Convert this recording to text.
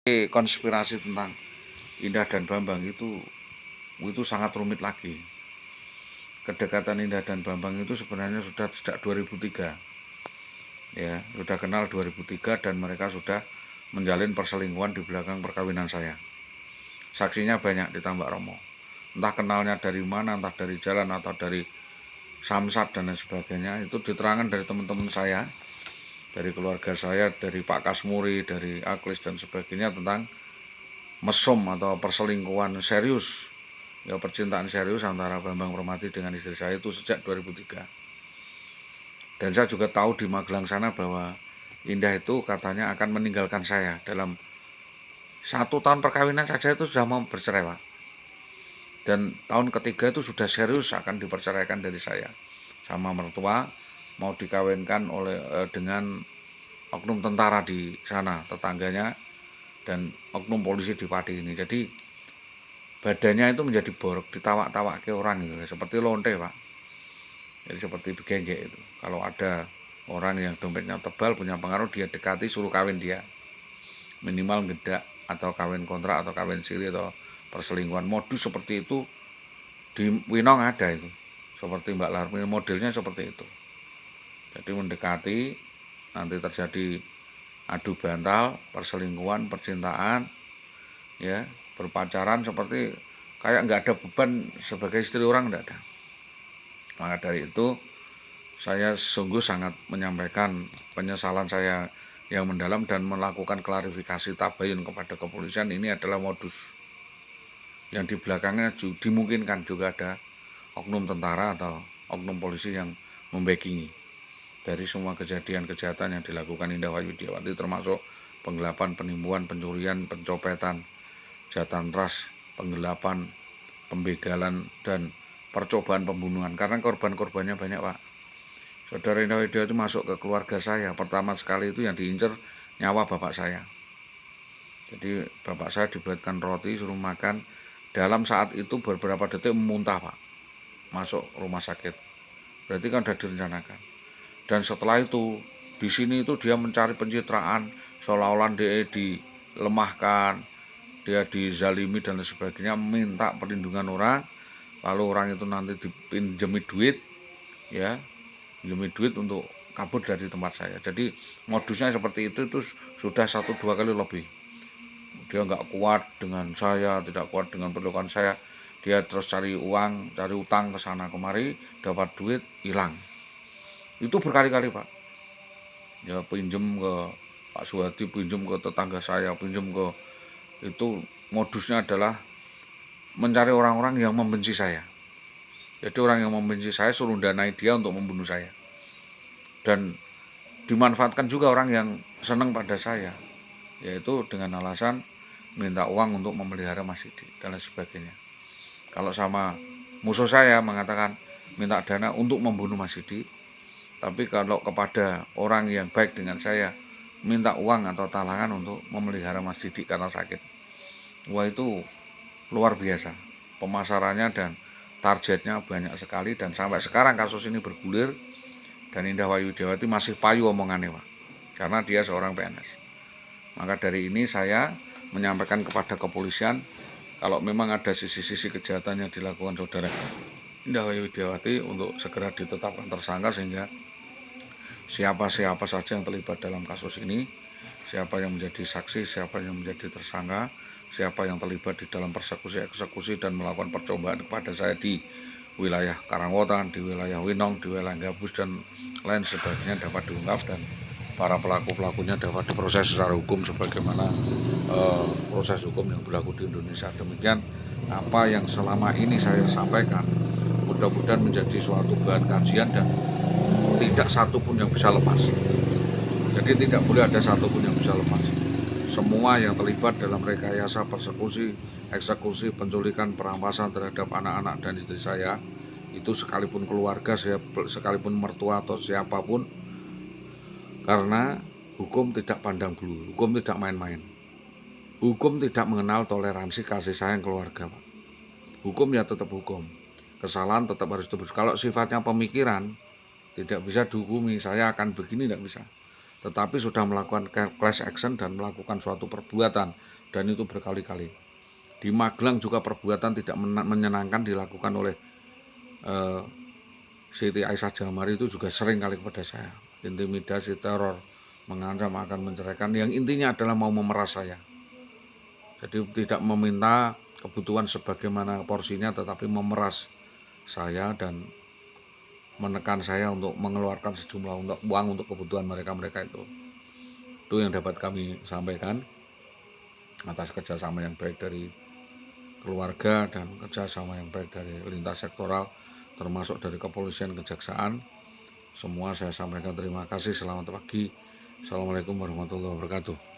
Konspirasi tentang Indah dan Bambang itu sangat rumit lagi. Kedekatan Indah dan Bambang itu sebenarnya sudah sejak 2003. Ya, sudah kenal 2003 dan mereka sudah menjalin perselingkuhan di belakang perkawinan saya. Saksinya banyak di Tambak Romo. Entah kenalnya dari mana, entah dari jalan atau dari samsat dan lain sebagainya, itu diterangkan dari teman-teman saya, dari keluarga saya, dari Pak Kasmuri, dari Aklis dan sebagainya tentang mesum atau perselingkuhan serius, ya percintaan serius antara Bambang Permati dengan istri saya itu sejak 2003. Dan saya juga tahu di Magelang sana bahwa Indah itu katanya akan meninggalkan saya dalam 1 tahun perkawinan saja, itu sudah mau bercerai, Pak. Dan tahun ketiga itu sudah serius akan diperceraikan dari saya sama mertua, mau dikawinkan dengan oknum tentara di sana tetangganya dan oknum polisi di Pati ini. Jadi badannya itu menjadi borok, ditawak-tawak ke orang gitu, seperti lonte, Pak. Jadi seperti begenjek itu. Kalau ada orang yang dompetnya tebal, punya pengaruh, dia dekati, suruh kawin dia. Minimal ngedak atau kawin kontrak atau kawin siri atau perselingkuhan. Modus seperti itu di Winong ada itu. Seperti Mbak Larmi, modelnya seperti itu. Jadi mendekati, nanti terjadi adu bantal, perselingkuhan, percintaan, ya, berpacaran, seperti kayak nggak ada beban sebagai istri orang, nggak ada. Maka dari itu saya sungguh sangat menyampaikan penyesalan saya yang mendalam dan melakukan klarifikasi tabayun kepada kepolisian. Ini adalah modus yang di belakangnya dimungkinkan juga ada oknum tentara atau oknum polisi yang membackingi dari semua kejadian kejahatan yang dilakukan Indah Wahyudiawati, termasuk penggelapan, penipuan, pencurian, pencopetan, jahatan ras, penggelapan, pembegalan, dan percobaan pembunuhan. Karena korban-korbannya banyak, Pak. Saudara Indah Wahyudiawati masuk ke keluarga saya, pertama sekali itu yang diincer nyawa bapak saya. Jadi bapak saya dibuatkan roti, suruh makan, dalam saat itu beberapa detik muntah, Pak, masuk rumah sakit. Berarti kan sudah direncanakan. Dan setelah itu di sini itu dia mencari pencitraan, seolah-olah dia dilemahkan, dia dizalimi dan sebagainya, minta perlindungan orang, lalu orang itu nanti dipinjemi duit, ya, pinjemi duit untuk kabur dari tempat saya. Jadi modusnya seperti itu sudah 1-2 kali lebih. Dia nggak kuat dengan saya, tidak kuat dengan perlukan saya, dia terus cari uang, cari utang ke sana kemari, dapat duit, hilang. Itu berkali-kali, Pak. Ya pinjem ke Pak Suwadi, pinjem ke tetangga saya, pinjem ke, itu modusnya adalah mencari orang-orang yang membenci saya. Jadi orang yang membenci saya suruh danai dia untuk membunuh saya. Dan dimanfaatkan juga orang yang senang pada saya, yaitu dengan alasan minta uang untuk memelihara Mas Didi dan lain sebagainya. Kalau sama musuh saya mengatakan minta dana untuk membunuh Mas Didi, tapi kalau kepada orang yang baik dengan saya minta uang atau talangan untuk memelihara Mas Didi karena sakit. Wah, itu luar biasa pemasarannya dan targetnya banyak sekali. Dan sampai sekarang kasus ini bergulir dan Indah Wahyudiawati masih payu omongannya, Pak, karena dia seorang PNS. Maka dari ini saya menyampaikan kepada kepolisian, kalau memang ada sisi-sisi kejahatan yang dilakukan saudara Indah Wahyudiawati, untuk segera ditetapkan tersangka, sehingga siapa saja yang terlibat dalam kasus ini, siapa yang menjadi saksi, siapa yang menjadi tersangka, siapa yang terlibat di dalam persekusi, eksekusi, dan melakukan percobaan kepada saya di wilayah Karangwotan, di wilayah Winong, di wilayah Gabus, dan lain sebagainya dapat diungkap, dan para pelaku-pelakunya dapat diproses secara hukum sebagaimana proses hukum yang berlaku di Indonesia. Demikian apa yang selama ini saya sampaikan, mudah-mudahan menjadi suatu bahan kajian dan tidak satu pun yang bisa lepas. Jadi tidak boleh ada satu pun yang bisa lepas. Semua yang terlibat dalam rekayasa persekusi, eksekusi, penculikan, perampasan terhadap anak-anak dan istri saya, itu sekalipun keluarga, sekalipun mertua atau siapapun, karena hukum tidak pandang bulu, hukum tidak main-main. Hukum tidak mengenal toleransi kasih sayang keluarga, Pak. Hukum ya tetap hukum. Kesalahan tetap harus ditebus. Kalau sifatnya pemikiran tidak bisa dihukumi, saya akan begini, tidak bisa. tetapi sudah melakukan class action dan melakukan suatu perbuatan, dan itu berkali-kali. Di Magelang juga perbuatan tidak menyenangkan dilakukan oleh Siti Aisyah Jamari itu juga sering kali kepada saya, intimidasi, teror, mengancam akan menceraikan, yang intinya adalah mau memeras saya. Jadi tidak meminta kebutuhan sebagaimana porsinya, tetapi memeras saya dan menekan saya untuk mengeluarkan sejumlah uang untuk kebutuhan mereka itu. Itu yang dapat kami sampaikan atas kerjasama yang baik dari keluarga dan kerjasama yang baik dari lintas sektoral, termasuk dari kepolisian, kejaksaan. Semua saya sampaikan terima kasih. Selamat pagi. Assalamualaikum warahmatullahi wabarakatuh.